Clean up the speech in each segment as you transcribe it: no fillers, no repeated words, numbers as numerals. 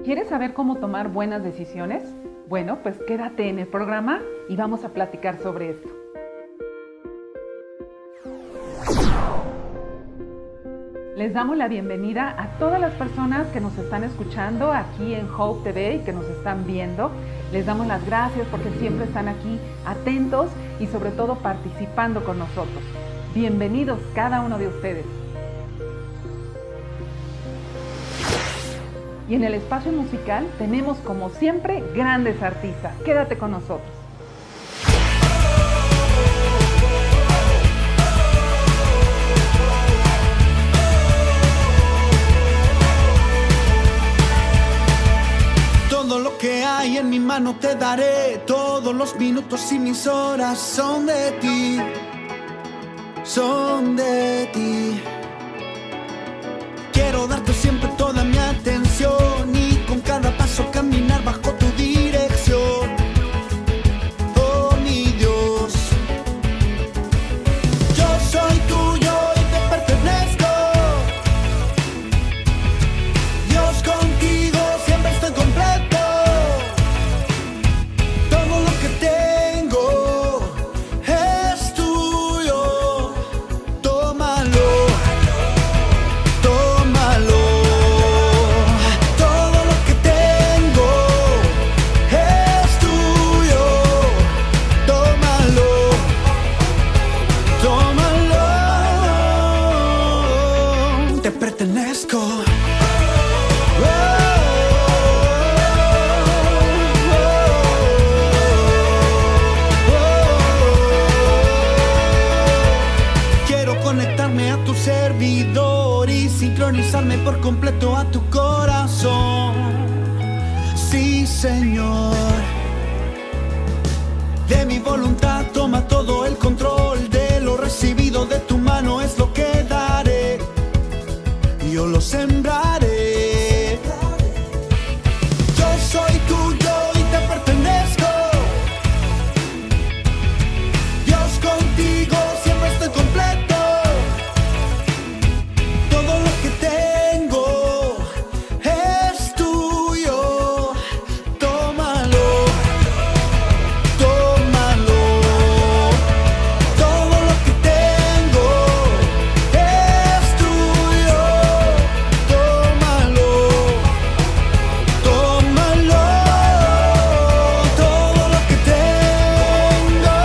¿Quieres saber cómo tomar buenas decisiones? Bueno, pues quédate en el programa y vamos a platicar sobre esto. Les damos la bienvenida a todas las personas que nos están escuchando aquí en Hope TV y que nos están viendo. Les damos las gracias porque siempre están aquí atentos y sobre todo participando con nosotros. Bienvenidos cada uno de ustedes. Y en el espacio musical tenemos como siempre grandes artistas. Quédate con nosotros. Todo lo que hay en mi mano te daré. Todos los minutos y mis horas son de ti. Son de ti. Quiero darte siempre toda mi atención y con cada paso caminar bajo tu dirección. Oh, mi Dios. Yo soy tuyo y te pertenezco. Dios, contigo siempre estoy completo. Todo lo que tengo es tuyo. Tómalo. Pertenezco. Quiero conectarme a tu servidor y sincronizarme por completo a tu corazón. Sí, Señor. De mi voluntad toma todo el control. De lo recibido de tu mano es lo que daré. Yo lo sembraré. Yo soy tuyo y te pertenezco. Dios, contigo siempre estoy completo. Todo lo que tengo es tuyo. Tómalo. Tómalo. Todo lo que tengo es tuyo. Tómalo, tómalo, todo lo que tengo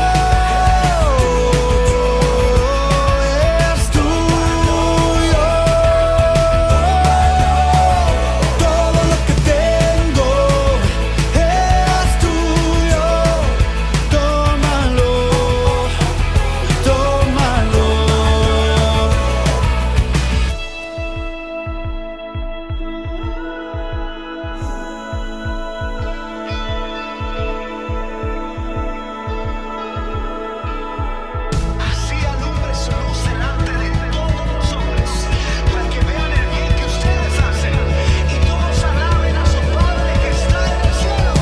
es tuyo. Todo lo que tengo es tuyo. Tómalo, tómalo. Así alumbre su luz delante de todos los hombres, para que vean el bien que ustedes hacen y todos alaben a su Padre que está en el cielo.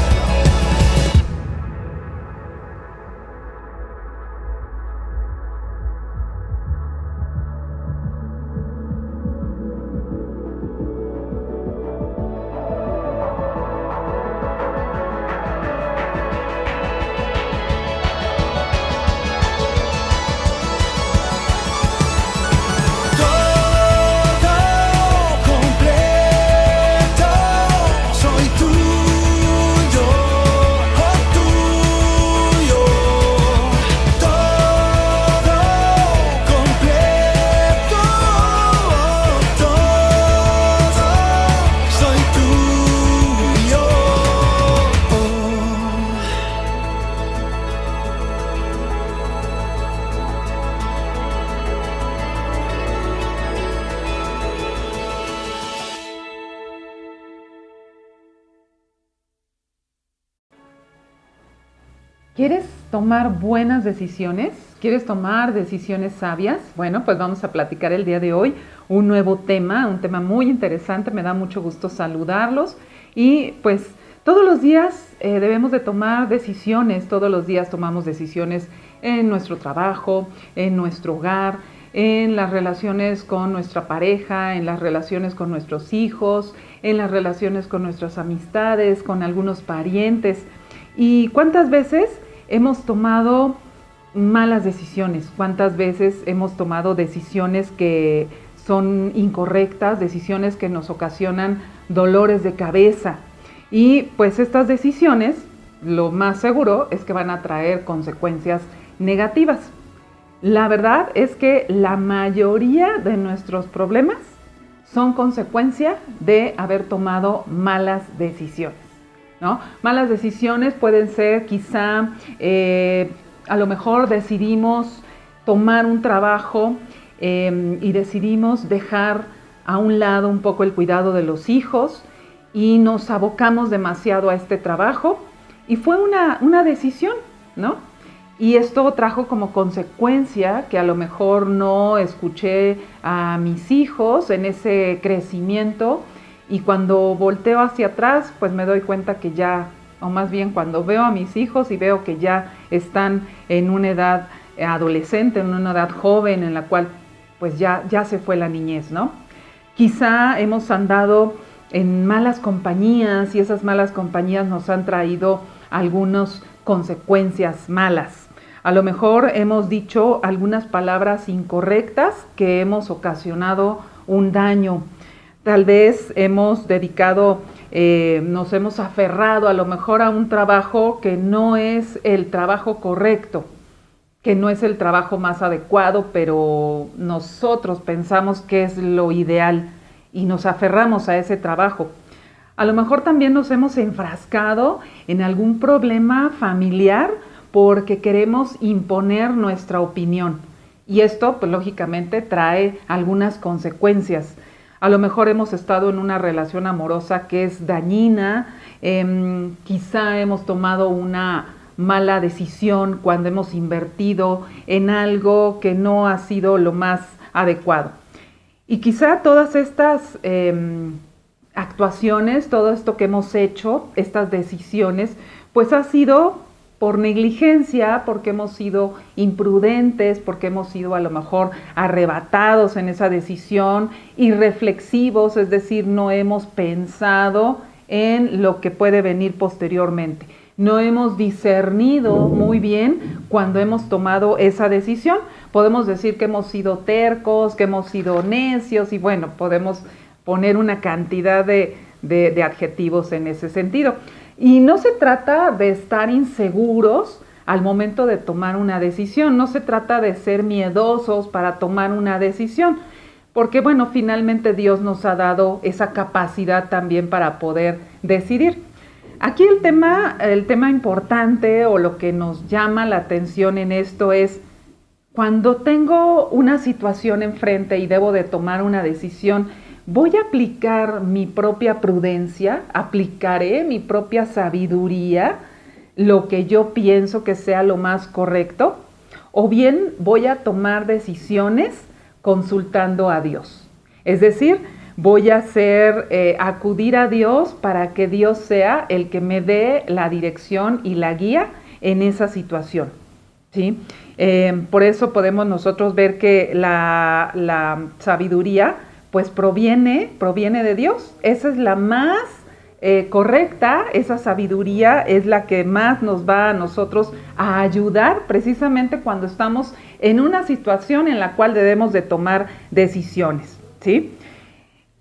Todo completo, soy tuyo, oh tuyo. Todo completo, todo, soy tuyo. ¿Quieres tomar buenas decisiones? ¿Quieres tomar decisiones sabias? Bueno, pues vamos a platicar el día de hoy un nuevo tema, un tema muy interesante. Me da mucho gusto saludarlos y pues todos los días debemos de tomar decisiones, todos los días tomamos decisiones en nuestro trabajo, en nuestro hogar, en las relaciones con nuestra pareja, en las relaciones con nuestros hijos, en las relaciones con nuestras amistades, con algunos parientes. ¿Y cuántas veces hemos tomado malas decisiones? ¿Cuántas veces hemos tomado decisiones que son incorrectas, decisiones que nos ocasionan dolores de cabeza? Y pues estas decisiones, lo más seguro es que van a traer consecuencias negativas. La verdad es que la mayoría de nuestros problemas son consecuencia de haber tomado malas decisiones, ¿no? Malas decisiones pueden ser quizá, a lo mejor decidimos tomar un trabajo y decidimos dejar a un lado un poco el cuidado de los hijos y nos abocamos demasiado a este trabajo y fue una decisión, ¿no? Y esto trajo como consecuencia que a lo mejor no escuché a mis hijos en ese crecimiento y cuando volteo hacia atrás, pues me doy cuenta que ya, o más bien cuando veo a mis hijos y veo que ya están en una edad adolescente, en una edad joven en la cual pues ya se fue la niñez, ¿no? Quizá hemos andado en malas compañías y esas malas compañías nos han traído algunas consecuencias malas. A lo mejor hemos dicho algunas palabras incorrectas que hemos ocasionado un daño. Tal vez hemos nos hemos aferrado a lo mejor a un trabajo que no es el trabajo correcto, que no es el trabajo más adecuado, pero nosotros pensamos que es lo ideal y nos aferramos a ese trabajo. A lo mejor también nos hemos enfrascado en algún problema familiar porque queremos imponer nuestra opinión. Y esto, pues lógicamente, trae algunas consecuencias. A lo mejor hemos estado en una relación amorosa que es dañina, quizá hemos tomado una mala decisión cuando hemos invertido en algo que no ha sido lo más adecuado. Y quizá todas estas actuaciones, todo esto que hemos hecho, estas decisiones, pues ha sido por negligencia, porque hemos sido imprudentes, porque hemos sido a lo mejor arrebatados en esa decisión, irreflexivos, es decir, no hemos pensado en lo que puede venir posteriormente. No hemos discernido muy bien cuando hemos tomado esa decisión. Podemos decir que hemos sido tercos, que hemos sido necios y bueno, podemos poner una cantidad de adjetivos en ese sentido. Y no se trata de estar inseguros al momento de tomar una decisión, no se trata de ser miedosos para tomar una decisión, porque bueno, finalmente Dios nos ha dado esa capacidad también para poder decidir. Aquí el tema importante o lo que nos llama la atención en esto es cuando tengo una situación enfrente y debo de tomar una decisión, ¿voy a aplicar mi propia prudencia? ¿Aplicaré mi propia sabiduría? ¿Lo que yo pienso que sea lo más correcto? ¿O bien voy a tomar decisiones consultando a Dios? Es decir, voy a acudir a Dios para que Dios sea el que me dé la dirección y la guía en esa situación, ¿sí? Por eso podemos nosotros ver que la sabiduría pues proviene de Dios. Esa es la más correcta, esa sabiduría es la que más nos va a nosotros a ayudar precisamente cuando estamos en una situación en la cual debemos de tomar decisiones, ¿sí?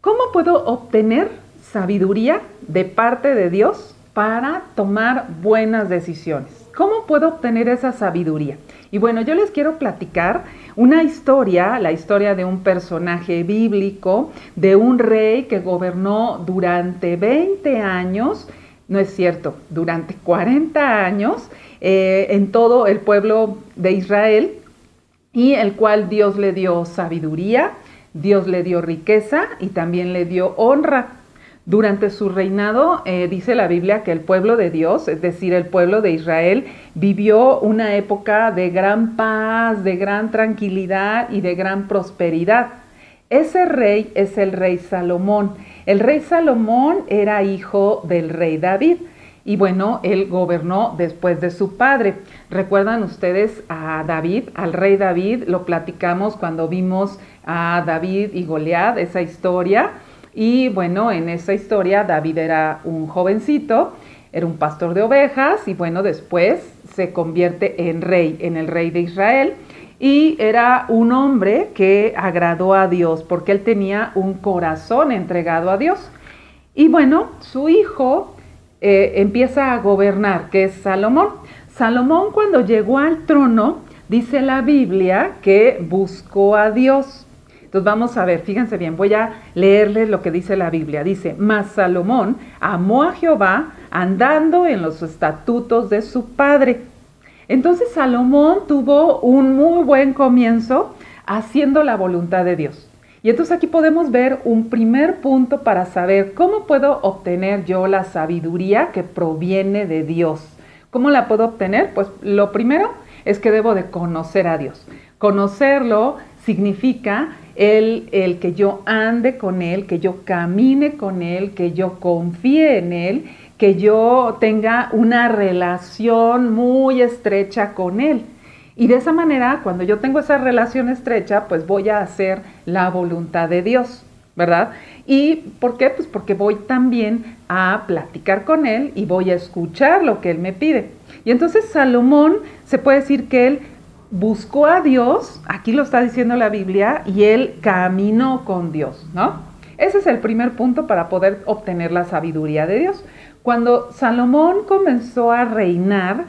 ¿Cómo puedo obtener sabiduría de parte de Dios para tomar buenas decisiones? ¿Cómo puedo obtener esa sabiduría? Y bueno, yo les quiero platicar una historia, la historia de un personaje bíblico, de un rey que gobernó durante 20 años, no es cierto, durante 40 años en todo el pueblo de Israel, y el cual Dios le dio sabiduría, Dios le dio riqueza y también le dio honra. Durante su reinado, dice la Biblia que el pueblo de Dios, es decir, el pueblo de Israel, vivió una época de gran paz, de gran tranquilidad y de gran prosperidad. Ese rey es el rey Salomón. El rey Salomón era hijo del rey David. y bueno, él gobernó después de su padre. ¿Recuerdan ustedes a David, al rey David? Lo platicamos cuando vimos a David y Goliat, esa historia. Y bueno, en esa historia David era un jovencito, era un pastor de ovejas y bueno, después se convierte en rey, en el rey de Israel. Y era un hombre que agradó a Dios porque él tenía un corazón entregado a Dios. Y bueno, su hijo empieza a gobernar, que es Salomón. Salomón, cuando llegó al trono, dice la Biblia que buscó a Dios. Entonces vamos a ver, fíjense bien, voy a leerles lo que dice la Biblia. Dice, mas Salomón amó a Jehová andando en los estatutos de su padre. Entonces Salomón tuvo un muy buen comienzo haciendo la voluntad de Dios. Y entonces aquí podemos ver un primer punto para saber cómo puedo obtener yo la sabiduría que proviene de Dios. ¿Cómo la puedo obtener? Pues lo primero es que debo de conocer a Dios. Conocerlo significa el que yo ande con Él, que yo camine con Él, que yo confíe en Él, que yo tenga una relación muy estrecha con Él. Y de esa manera, cuando yo tengo esa relación estrecha, pues voy a hacer la voluntad de Dios, ¿verdad? ¿Y por qué? Pues porque voy también a platicar con Él y voy a escuchar lo que Él me pide. Y entonces Salomón, se puede decir que él buscó a Dios, aquí lo está diciendo la Biblia, y él caminó con Dios, ¿no? Ese es el primer punto para poder obtener la sabiduría de Dios. Cuando Salomón comenzó a reinar,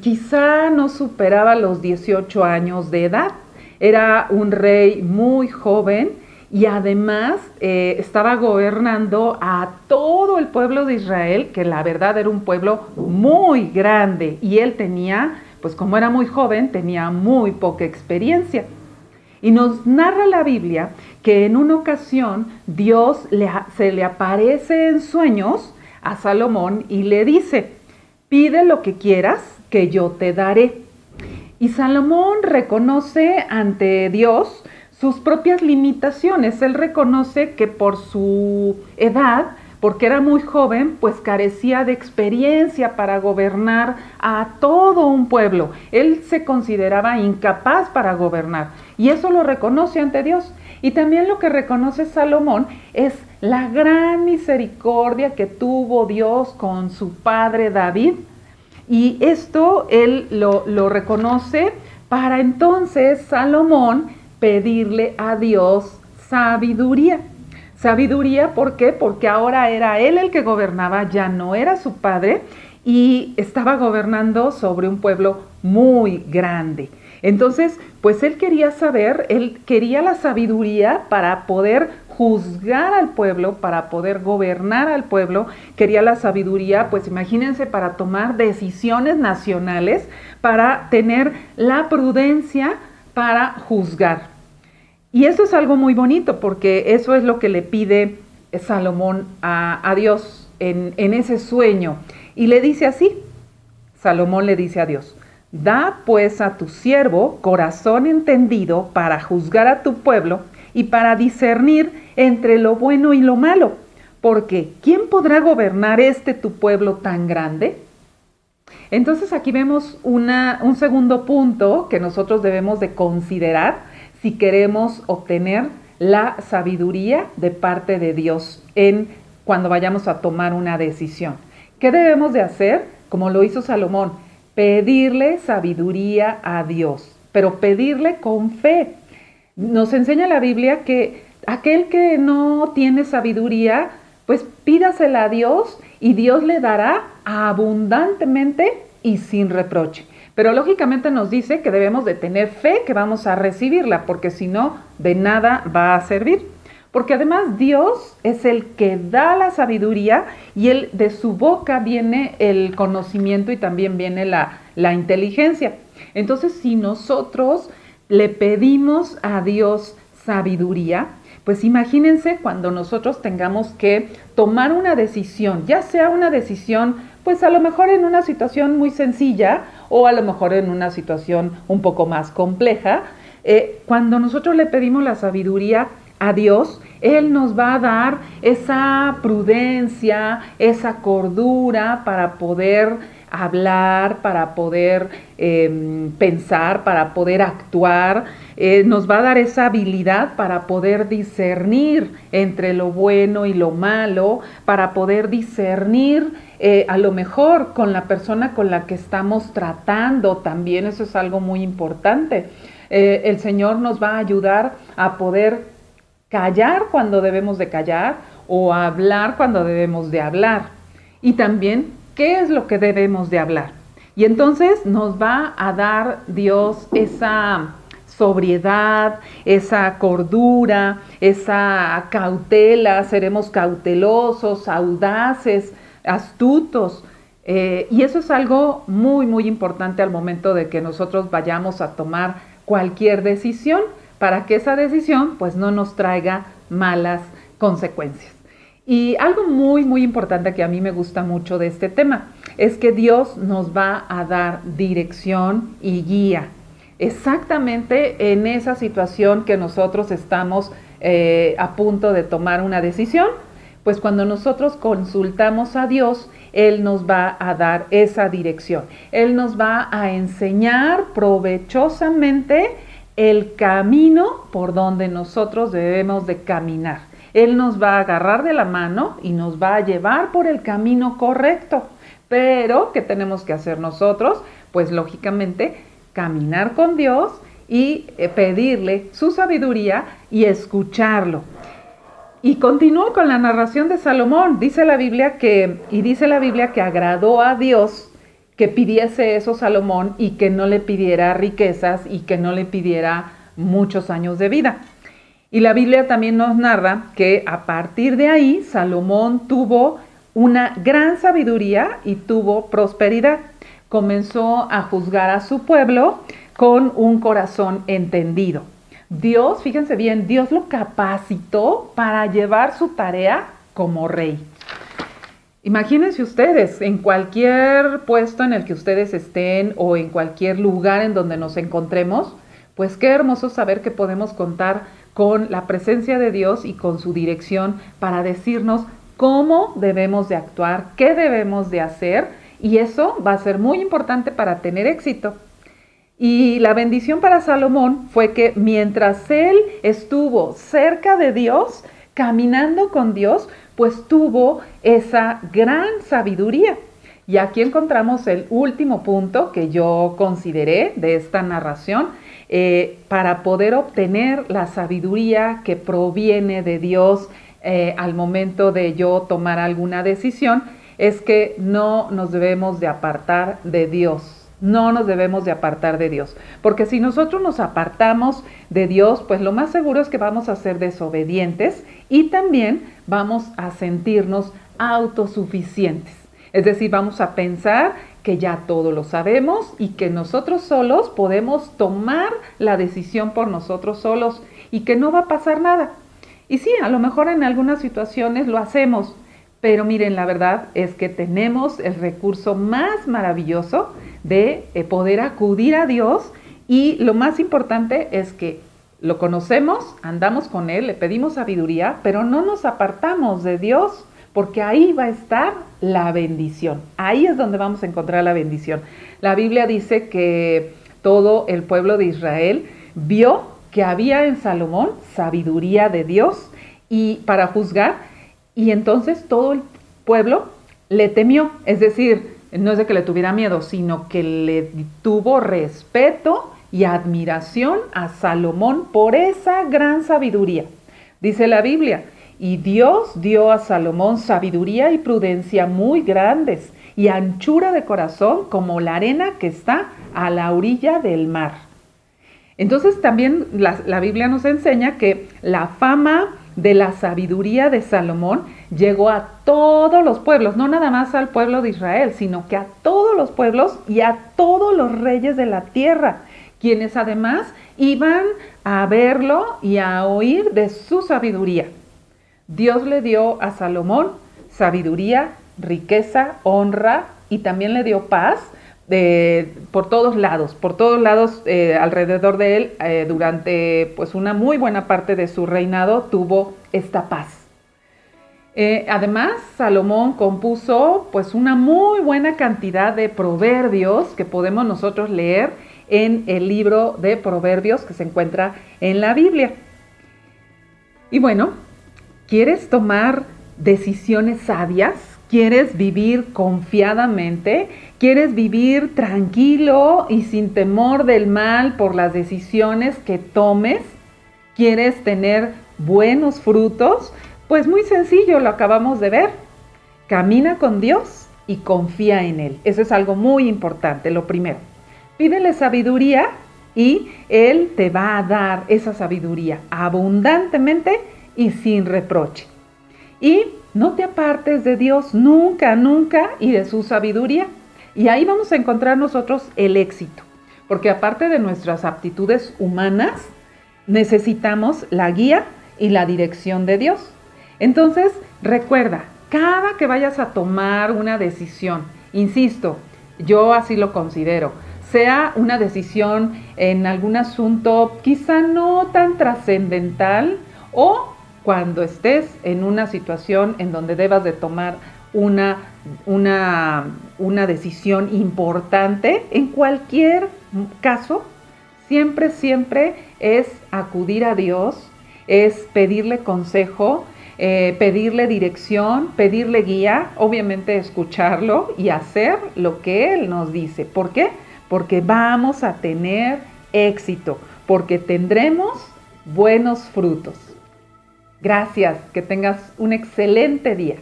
quizá no superaba los 18 años de edad. Era un rey muy joven y además estaba gobernando a todo el pueblo de Israel, que la verdad era un pueblo muy grande y él tenía, pues como era muy joven, tenía muy poca experiencia. Y nos narra la Biblia que en una ocasión Dios se le aparece en sueños a Salomón y le dice, pide lo que quieras que yo te daré. Y Salomón reconoce ante Dios sus propias limitaciones. Él reconoce que por su edad, porque era muy joven, pues carecía de experiencia para gobernar a todo un pueblo. Él se consideraba incapaz para gobernar y eso lo reconoce ante Dios. Y también lo que reconoce Salomón es la gran misericordia que tuvo Dios con su padre David. Y esto él lo reconoce para entonces Salomón pedirle a Dios sabiduría. Sabiduría, ¿por qué? Porque ahora era él el que gobernaba, ya no era su padre, y estaba gobernando sobre un pueblo muy grande. Entonces, pues él quería saber, él quería la sabiduría para poder juzgar al pueblo, para poder gobernar al pueblo, quería la sabiduría, pues imagínense, para tomar decisiones nacionales, para tener la prudencia para juzgar. Y eso es algo muy bonito porque eso es lo que le pide Salomón a Dios en ese sueño. Y le dice así, Salomón le dice a Dios, da pues a tu siervo corazón entendido para juzgar a tu pueblo y para discernir entre lo bueno y lo malo. Porque ¿quién podrá gobernar tu pueblo tan grande? Entonces aquí vemos un segundo punto que nosotros debemos de considerar si queremos obtener la sabiduría de parte de Dios cuando vayamos a tomar una decisión. ¿Qué debemos de hacer? Como lo hizo Salomón, pedirle sabiduría a Dios, pero pedirle con fe. Nos enseña la Biblia que aquel que no tiene sabiduría, pues pídasela a Dios y Dios le dará abundantemente y sin reproche. Pero lógicamente nos dice que debemos de tener fe que vamos a recibirla, porque si no, de nada va a servir. Porque además Dios es el que da la sabiduría y de su boca viene el conocimiento y también viene la inteligencia. Entonces, si nosotros le pedimos a Dios sabiduría, pues imagínense cuando nosotros tengamos que tomar una decisión, ya sea una decisión, pues a lo mejor en una situación muy sencilla o a lo mejor en una situación un poco más compleja, cuando nosotros le pedimos la sabiduría a Dios, Él nos va a dar esa prudencia, esa cordura para poder hablar, para poder pensar, para poder actuar. Nos va a dar esa habilidad para poder discernir entre lo bueno y lo malo, para poder discernir a lo mejor con la persona con la que estamos tratando. También eso es algo muy importante. El Señor nos va a ayudar a poder callar cuando debemos de callar o hablar cuando debemos de hablar. Y también, ¿qué es lo que debemos de hablar? Y entonces nos va a dar Dios esa sobriedad, esa cordura, esa cautela, seremos cautelosos, audaces, astutos. Y eso es algo muy, muy importante al momento de que nosotros vayamos a tomar cualquier decisión, para que esa decisión pues no nos traiga malas consecuencias. Y algo muy, muy importante que a mí me gusta mucho de este tema es que Dios nos va a dar dirección y guía exactamente en esa situación que nosotros estamos a punto de tomar una decisión. Pues cuando nosotros consultamos a Dios, Él nos va a dar esa dirección. Él nos va a enseñar provechosamente el camino por donde nosotros debemos de caminar. Él nos va a agarrar de la mano y nos va a llevar por el camino correcto. Pero, ¿qué tenemos que hacer nosotros? Pues lógicamente, caminar con Dios y pedirle su sabiduría y escucharlo. Y continúo con la narración de Salomón. Dice la Biblia que agradó a Dios que pidiese eso Salomón y que no le pidiera riquezas y que no le pidiera muchos años de vida. Y la Biblia también nos narra que a partir de ahí Salomón tuvo una gran sabiduría y tuvo prosperidad. Comenzó a juzgar a su pueblo con un corazón entendido. Dios, fíjense bien, Dios lo capacitó para llevar su tarea como rey. Imagínense ustedes, en cualquier puesto en el que ustedes estén o en cualquier lugar en donde nos encontremos, pues qué hermoso saber que podemos contar con la presencia de Dios y con su dirección para decirnos cómo debemos de actuar, qué debemos de hacer, y eso va a ser muy importante para tener éxito. Y la bendición para Salomón fue que mientras él estuvo cerca de Dios, caminando con Dios, pues tuvo esa gran sabiduría. Y aquí encontramos el último punto que yo consideré de esta narración, para poder obtener la sabiduría que proviene de Dios al momento de yo tomar alguna decisión, es que no nos debemos de apartar de Dios. No nos debemos de apartar de Dios, porque si nosotros nos apartamos de Dios, pues lo más seguro es que vamos a ser desobedientes y también vamos a sentirnos autosuficientes. Es decir, vamos a pensar que ya todo lo sabemos y que nosotros solos podemos tomar la decisión por nosotros solos y que no va a pasar nada. Y sí, a lo mejor en algunas situaciones lo hacemos, pero miren, la verdad es que tenemos el recurso más maravilloso de poder acudir a Dios, y lo más importante es que lo conocemos, andamos con Él, le pedimos sabiduría, pero no nos apartamos de Dios, porque ahí va a estar la bendición. Ahí es donde vamos a encontrar la bendición. La Biblia dice que todo el pueblo de Israel vio que había en Salomón sabiduría de Dios y para juzgar, y entonces todo el pueblo le temió, es decir, no es de que le tuviera miedo, sino que le tuvo respeto y admiración a Salomón por esa gran sabiduría. Dice la Biblia, y Dios dio a Salomón sabiduría y prudencia muy grandes y anchura de corazón como la arena que está a la orilla del mar. Entonces también la Biblia nos enseña que la fama de la sabiduría de Salomón llegó a todos los pueblos, no nada más al pueblo de Israel, sino que a todos los pueblos y a todos los reyes de la tierra, quienes además iban a verlo y a oír de su sabiduría. Dios le dio a Salomón sabiduría, riqueza, honra y también le dio paz por todos lados alrededor de él. Durante pues una muy buena parte de su reinado tuvo esta paz. Además, Salomón compuso pues una muy buena cantidad de proverbios que podemos nosotros leer en el libro de Proverbios que se encuentra en la Biblia. Y bueno, ¿quieres tomar decisiones sabias? ¿Quieres vivir confiadamente? ¿Quieres vivir tranquilo y sin temor del mal por las decisiones que tomes? ¿Quieres tener buenos frutos? Pues muy sencillo, lo acabamos de ver. Camina con Dios y confía en Él. Eso es algo muy importante, lo primero. Pídele sabiduría y Él te va a dar esa sabiduría abundantemente y sin reproche. Y no te apartes de Dios nunca, nunca, y de su sabiduría. Y ahí vamos a encontrar nosotros el éxito. Porque aparte de nuestras aptitudes humanas, necesitamos la guía y la dirección de Dios. Entonces, recuerda, cada que vayas a tomar una decisión, insisto, yo así lo considero, sea una decisión en algún asunto quizá no tan trascendental o cuando estés en una situación en donde debas de tomar una decisión importante, en cualquier caso, siempre es acudir a Dios, es pedirle consejo, pedirle dirección, pedirle guía, obviamente escucharlo y hacer lo que Él nos dice. ¿Por qué? Porque vamos a tener éxito, porque tendremos buenos frutos. Gracias, que tengas un excelente día.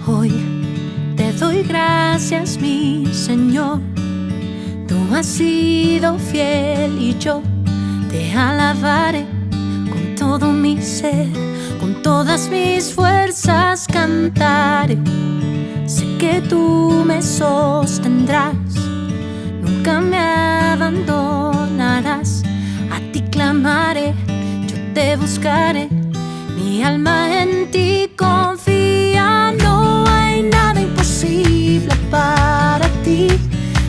Hoy te doy gracias, mi Señor. Tú has sido fiel y yo te alabaré con todo mi ser, con todas mis fuerzas cantaré. Sé que tú me sostendrás, nunca me abandonarás. A ti clamaré, yo te buscaré, mi alma en ti confía. No hay nada imposible para ti,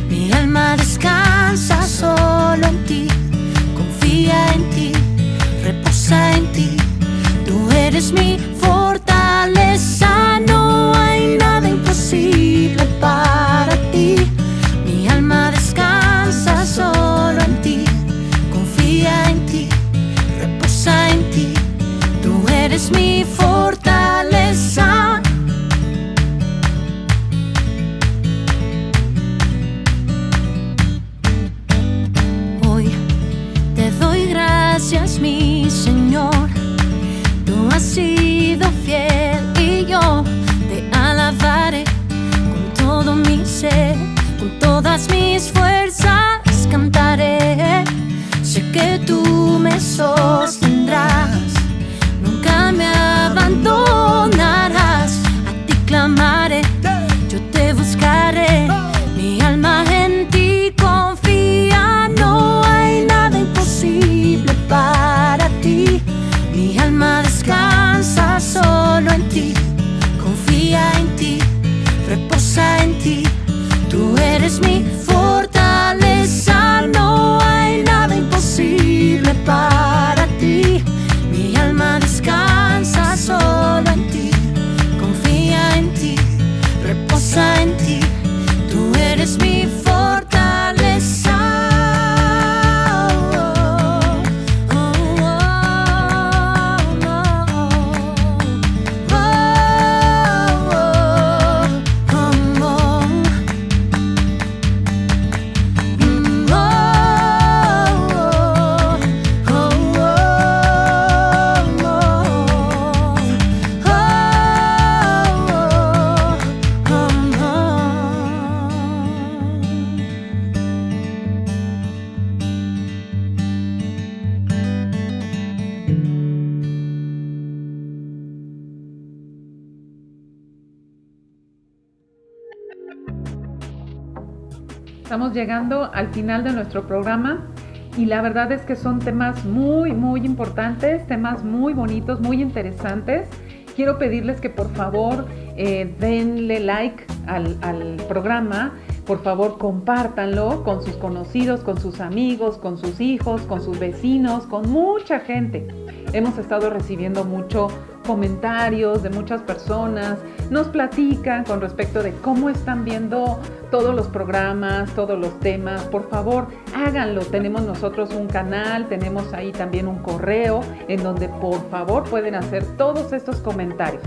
mi alma descansa solo en ti. Confía en ti, reposa en ti, tú eres mi fortaleza. No hay nada imposible para ti, mi alma descansa solo en ti. Confía en ti, reposa en ti, tú eres mi fortaleza. Hoy te doy gracias, mi Señor. Tú has sido fiel y yo te alabaré con todo mi ser, con todas mis fuerzas cantaré. Sé que tú me sostendrás, nunca me abandonarás. A ti clamaré, yo te buscaré, mi alma en ti confía. No hay nada imposible para ti, mi alma descansa solo en ti. Confía en ti, reposa en ti, tú eres mi fortaleza. No hay nada imposible para Estamos llegando al final de nuestro programa y la verdad es que son temas muy, muy importantes, temas muy bonitos, muy interesantes. Quiero pedirles que por favor denle like al programa, por favor compártanlo con sus conocidos, con sus amigos, con sus hijos, con sus vecinos, con mucha gente. Hemos estado recibiendo muchos comentarios de muchas personas, nos platican con respecto de cómo están viendo todos los programas, todos los temas. Por favor, háganlo. Tenemos nosotros un canal, tenemos ahí también un correo en donde por favor pueden hacer todos estos comentarios.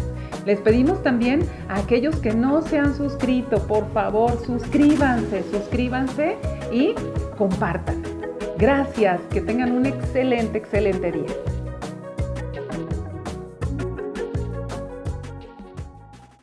Les pedimos también a aquellos que no se han suscrito, por favor, suscríbanse y compartan. Gracias, que tengan un excelente día.